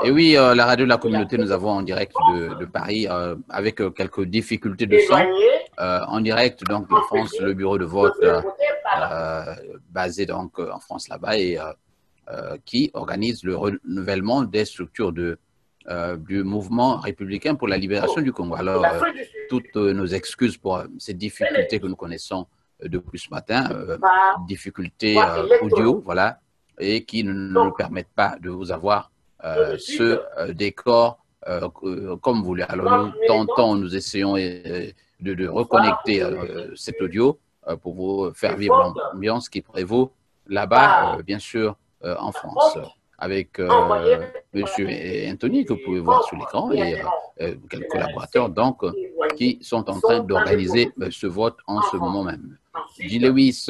Et oui, la radio de la communauté, nous avons en direct de Paris avec quelques difficultés de son. En direct, donc, de France, le bureau de vote basé donc en France là-bas et qui organise le renouvellement des structures du mouvement républicain pour la libération du Congo. Alors, toutes nos excuses pour ces difficultés que nous connaissons depuis ce matin, difficultés audio, voilà, et qui ne nous permettent pas de vous avoir ce décor comme vous voulez. Alors, nous essayons de reconnecter cet audio pour vous faire vivre l'ambiance qui prévaut là-bas, bien sûr, en France, avec Monsieur Anthony, que vous pouvez voir sur l'écran, et quelques collaborateurs donc, qui sont en train d'organiser ce vote en ce moment même. G. Lewis,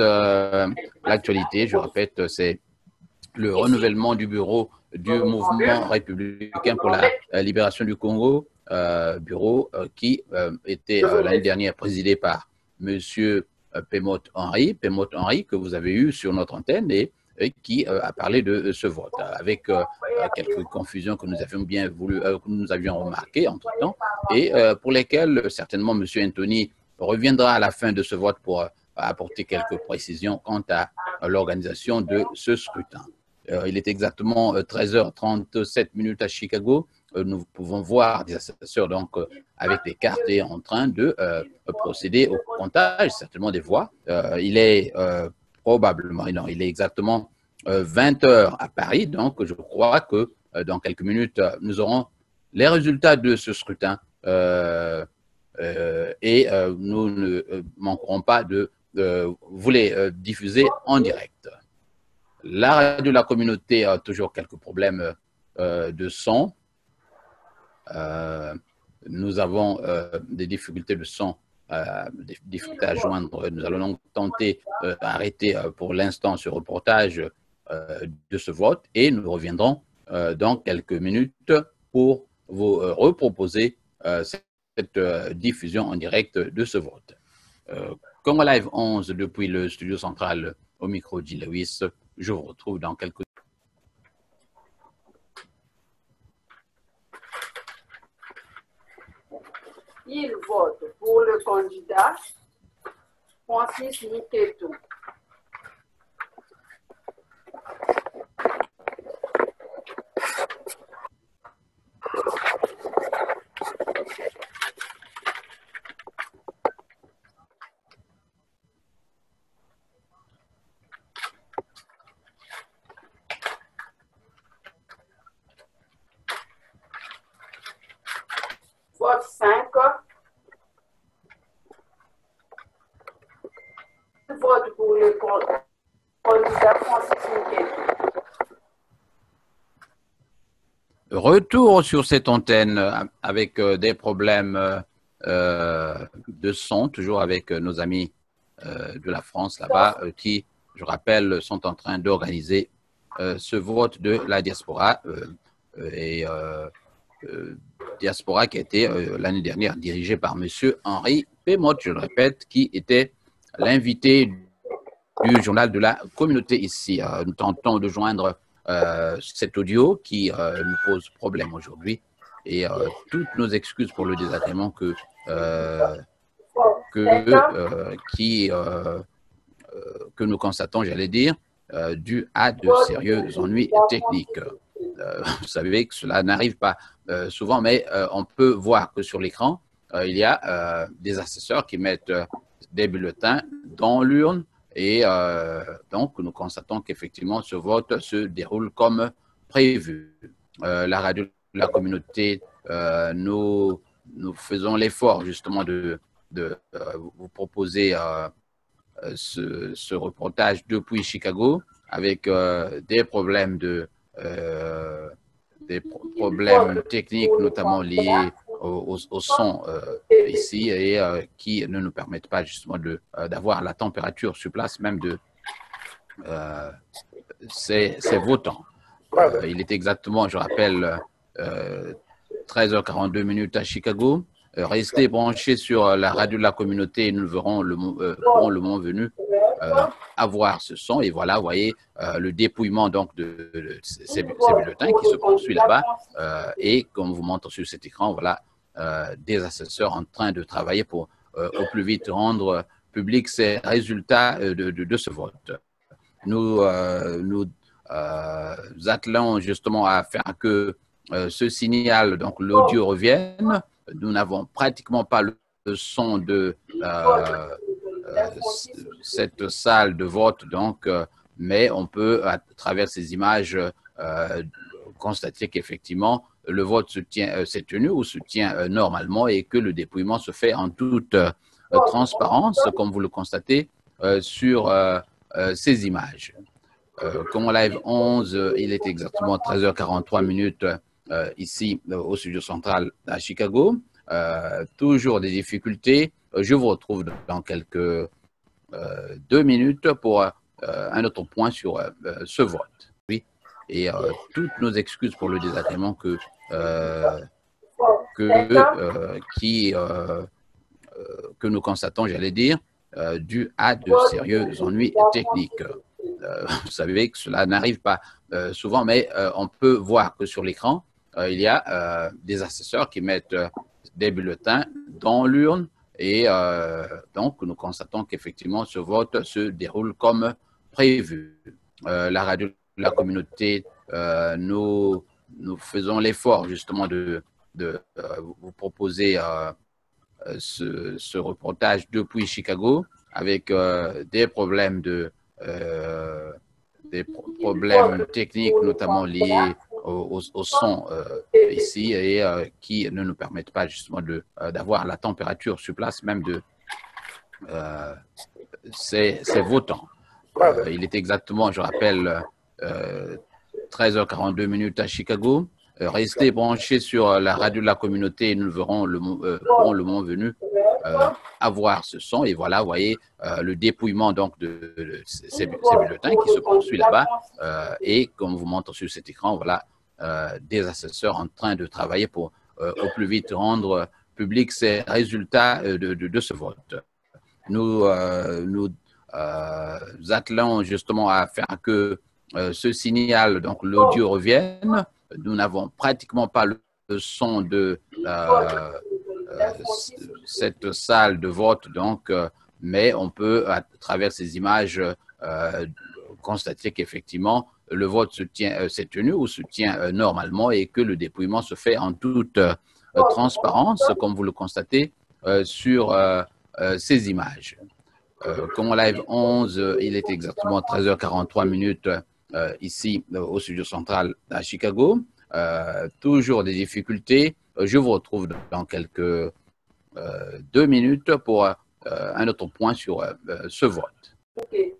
l'actualité, je répète, c'est le renouvellement du bureau du mouvement républicain pour la libération du Congo, bureau qui était l'année dernière présidé par Monsieur Pémote Henri, que vous avez eu sur notre antenne et qui a parlé de ce vote, avec quelques confusions que nous avions bien voulu, que nous avions remarquées entre-temps, et pour lesquelles certainement M. Anthony reviendra à la fin de ce vote pour apporter quelques précisions quant à l'organisation de ce scrutin. Il est exactement 13h37 à Chicago. Nous pouvons voir des assesseurs donc, avec des cartes et en train de procéder au comptage, certainement des voix. Il est probablement, non, il est exactement 20h à Paris, donc je crois que dans quelques minutes, nous aurons les résultats de ce scrutin et nous ne manquerons pas de vous les diffuser en direct. La radio de la communauté a toujours quelques problèmes de son. Nous avons des difficultés de son, des difficultés à joindre. Nous allons donc tenter d'arrêter pour l'instant ce reportage de ce vote et nous reviendrons dans quelques minutes pour vous reproposer cette diffusion en direct de ce vote. Congo Live 11 depuis le studio central au micro de G. Lewis. Je vous retrouve dans quelques... Il vote pour le candidat Francis Niketou. Vote 5. Vote pour le candidat Francis Niketou. Retour sur cette antenne avec des problèmes de son, toujours avec nos amis de la France là-bas, qui, je rappelle, sont en train d'organiser ce vote de la diaspora. Diaspora qui a été l'année dernière dirigée par M. Henri Pémote, je le répète, qui était l'invité du journal de la communauté ici. Nous tentons de joindre cet audio qui nous pose problème aujourd'hui et toutes nos excuses pour le désagrément que nous constatons, j'allais dire, dû à de sérieux ennuis techniques. Vous savez que cela n'arrive pas souvent, mais on peut voir que sur l'écran, il y a des assesseurs qui mettent des bulletins dans l'urne et donc nous constatons qu'effectivement ce vote se déroule comme prévu. La radio de la communauté, nous faisons l'effort justement de vous proposer ce reportage depuis Chicago avec des problèmes problèmes techniques, notamment liés au son ici et qui ne nous permettent pas justement d'avoir la température sur place même de ces votants. Il est exactement, je rappelle, 13h42 à Chicago. Restez branchés sur la radio de la communauté et nous verrons le moment venu avoir ce son. Et voilà, vous voyez le dépouillement donc de ces bulletins qui se poursuit là-bas. Et comme vous montre sur cet écran, voilà des assesseurs en train de travailler pour au plus vite rendre public ces résultats de ce vote. Nous attelons justement à faire que ce signal, donc l'audio revienne. Nous n'avons pratiquement pas le son de cette salle de vote, donc, mais on peut, à travers ces images, constater qu'effectivement, le vote s'est tenu ou se tient normalement et que le dépouillement se fait en toute transparence, comme vous le constatez sur ces images. Comme live 11, il est exactement 13h43 ici au studio central à Chicago. Toujours des difficultés. Je vous retrouve dans quelques 2 minutes pour un autre point sur ce vote. Oui. Et toutes nos excuses pour le désagrément que nous constatons, j'allais dire, dû à de sérieux ennuis techniques. Vous savez que cela n'arrive pas souvent, mais on peut voir que sur l'écran, il y a des assesseurs qui mettent des bulletins dans l'urne et donc nous constatons qu'effectivement ce vote se déroule comme prévu. La radio de la communauté, nous faisons l'effort justement de vous proposer ce reportage depuis Chicago avec des problèmes problèmes techniques, notamment liés au son ici et qui ne nous permettent pas justement d'avoir la température sur place même de ces votants. Il est exactement, je rappelle, 13h42 à Chicago. Restez branchés sur la radio de la communauté et nous verrons le moment venu avoir ce son. Et voilà, vous voyez le dépouillement donc de ces bulletins qui se poursuit là-bas. Et comme vous montre sur cet écran, voilà des assesseurs en train de travailler pour au plus vite rendre public ces résultats de ce vote. Nous attelons justement à faire que ce signal, donc l'audio revienne. Nous n'avons pratiquement pas le son de cette salle de vote, donc, mais on peut, à travers ces images, constater qu'effectivement, le vote s'est tenu ou se tient normalement et que le dépouillement se fait en toute transparence, comme vous le constatez sur ces images. Comme live 11, il est exactement 13h43 ici au studio central à Chicago. Toujours des difficultés. Je vous retrouve dans quelques 2 minutes pour un autre point sur ce vote. Okay.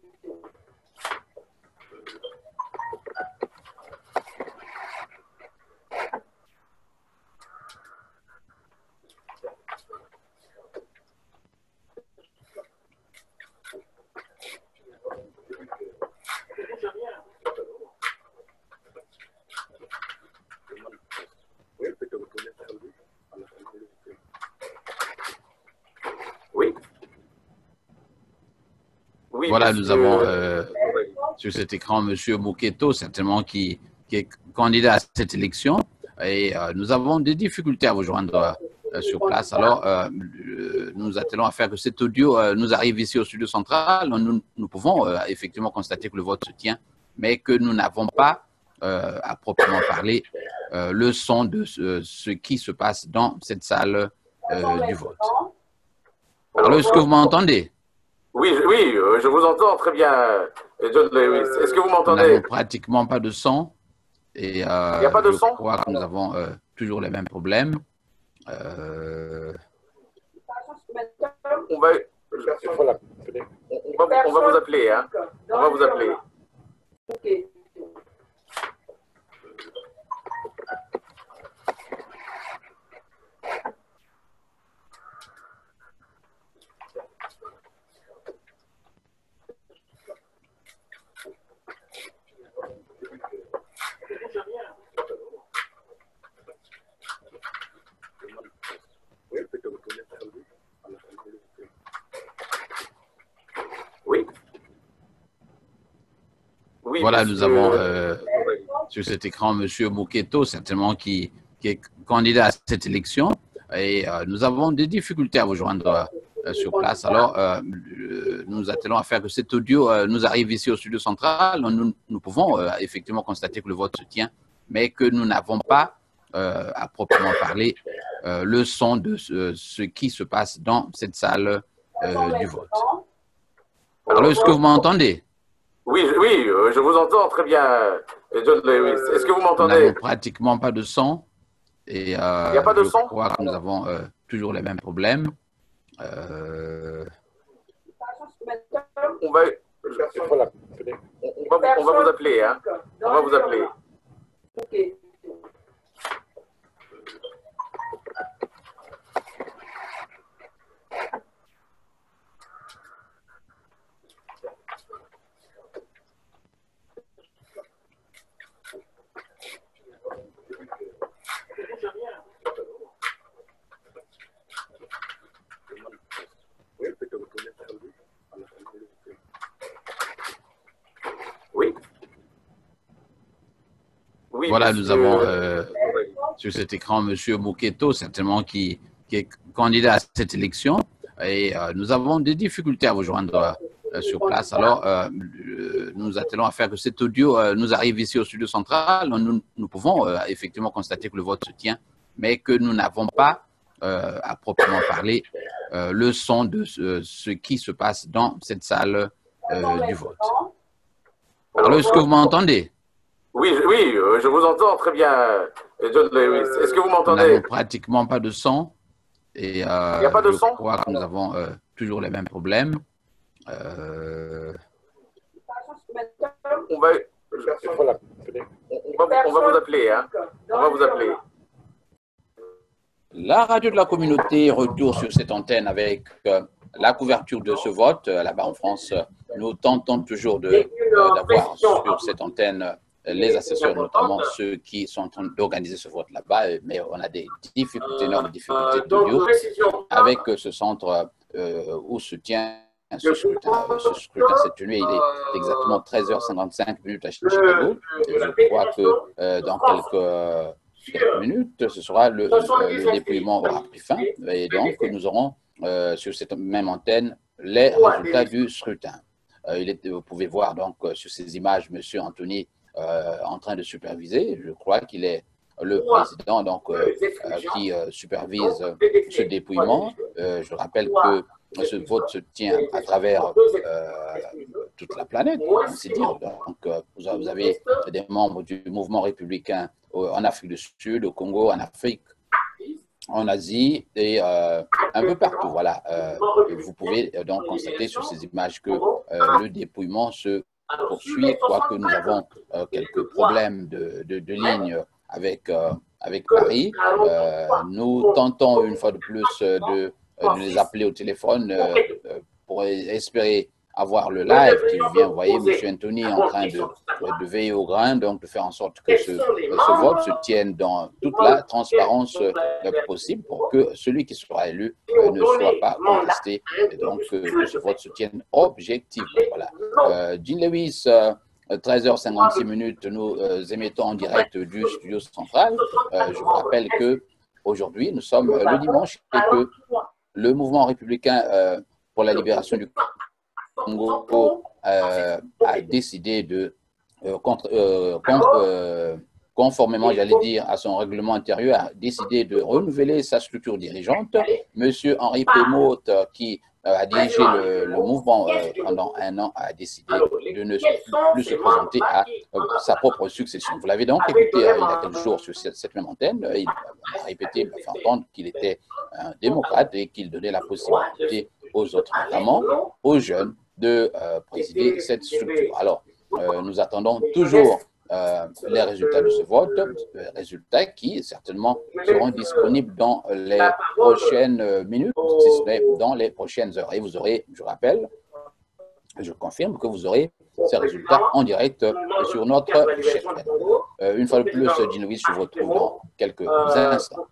Oui, voilà, monsieur... nous avons sur cet écran M. Moketo, certainement qui est candidat à cette élection. Et nous avons des difficultés à vous joindre sur place. Alors, nous attelons à faire que cet audio nous arrive ici au studio central. Nous pouvons effectivement constater que le vote se tient, mais que nous n'avons pas, à proprement parler, le son de ce qui se passe dans cette salle du vote. Alors, est-ce que vous m'entendez? Oui, je vous entends très bien, John Lewis. Est-ce que vous m'entendez? Nous n'avons pratiquement pas de son. Et il n'y a pas de je son? crois que nous avons toujours les mêmes problèmes. On va vous appeler, hein. On va vous appeler. Okay. Oui. Oui, Voilà, nous monsieur. avons sur cet écran M. Moketo, certainement qui est candidat à cette élection. Et nous avons des difficultés à vous joindre sur place. Alors, nous attelons à faire que cet audio nous arrive ici au studio central. Nous pouvons effectivement constater que le vote se tient, mais que nous n'avons pas, à proprement parler, le son de ce qui se passe dans cette salle du vote. Alors, est-ce que vous m'entendez? Oui, je vous entends très bien, John Lewis. Est-ce que vous Nous m'entendez? n'avons pratiquement pas de son. Et Il n'y a pas de je son? crois que nous avons toujours les mêmes problèmes. On va, on va vous appeler, hein. On va vous appeler. Oui. Oui, Voilà, monsieur. nous avons sur cet écran M. Moketo, certainement qui est candidat à cette élection. Et nous avons des difficultés à vous joindre sur place. Alors, nous attelons à faire que cet audio nous arrive ici au studio central. Nous pouvons effectivement constater que le vote se tient, mais que nous n'avons pas, à proprement parler, le son de ce qui se passe dans cette salle du vote. Alors, est-ce que vous m'entendez? Oui, je vous entends très bien, John Lewis. Est-ce que vous Nous m'entendez? n'avons pratiquement pas de son. Et Il n'y a pas de je son? crois que nous avons toujours les mêmes problèmes. On va, on va vous appeler, hein. On va vous appeler. La radio de la communauté retourne sur cette antenne avec la couverture de ce vote. Là-bas en France, nous tentons toujours d'avoir sur cette antenne les assesseurs, notamment ceux qui sont en train d'organiser ce vote là-bas, mais on a des difficultés, énormes difficultés d'audio avec ce centre où se tient ce scrutin. Ce scrutin cette nuit, il est exactement 13h55 à Chicago. Et je crois que dans quelques minutes, ce sera le dépouillement aura pris fin. Et donc, nous aurons sur cette même antenne les résultats du scrutin. Vous pouvez voir donc sur ces images M. Anthony en train de superviser. Je crois qu'il est le président donc, qui supervise ce dépouillement. Je rappelle que ce vote se tient à travers toute la planète, pour ainsi dire. Donc, vous avez des membres du mouvement républicain en Afrique du Sud, au Congo, en Afrique, en Asie et un peu partout. Voilà. Vous pouvez donc constater sur ces images que le dépouillement se poursuit, quoique nous avons quelques problèmes de ligne avec Paris. Nous tentons une fois de plus de les appeler au téléphone pour espérer avoir le live qui vient. Vous voyez, M. Anthony est en train de veiller au grain, donc de faire en sorte que ce vote se tienne dans toute la transparence possible pour que celui qui sera élu ne soit pas contesté et donc que ce vote se tienne objectivement. Voilà. Jean Lewis, 13h56, nous émettons en direct du studio central. Je vous rappelle que aujourd'hui, nous sommes le dimanche et que le mouvement républicain pour la libération du Congo a décidé de, conformément, j'allais dire, à son règlement intérieur, a décidé de renouveler sa structure dirigeante. Monsieur Henri Pémote, qui a dirigé le mouvement pendant un an, a décidé de ne plus se présenter à sa propre succession. Vous l'avez donc écouté il y a quelques jours sur cette même antenne. Il a répété, il a fait entendre qu'il était un démocrate et qu'il donnait la possibilité aux autres, notamment aux jeunes, de présider cette structure. Alors, nous attendons toujours les résultats de ce vote, résultats qui certainement seront disponibles dans les prochaines minutes, si ce n'est dans les prochaines heures. Et vous aurez, je rappelle, je confirme que vous aurez ces résultats en direct sur notre chaîne. Une fois de plus, Jean Lewis, je vous retrouve dans quelques instants.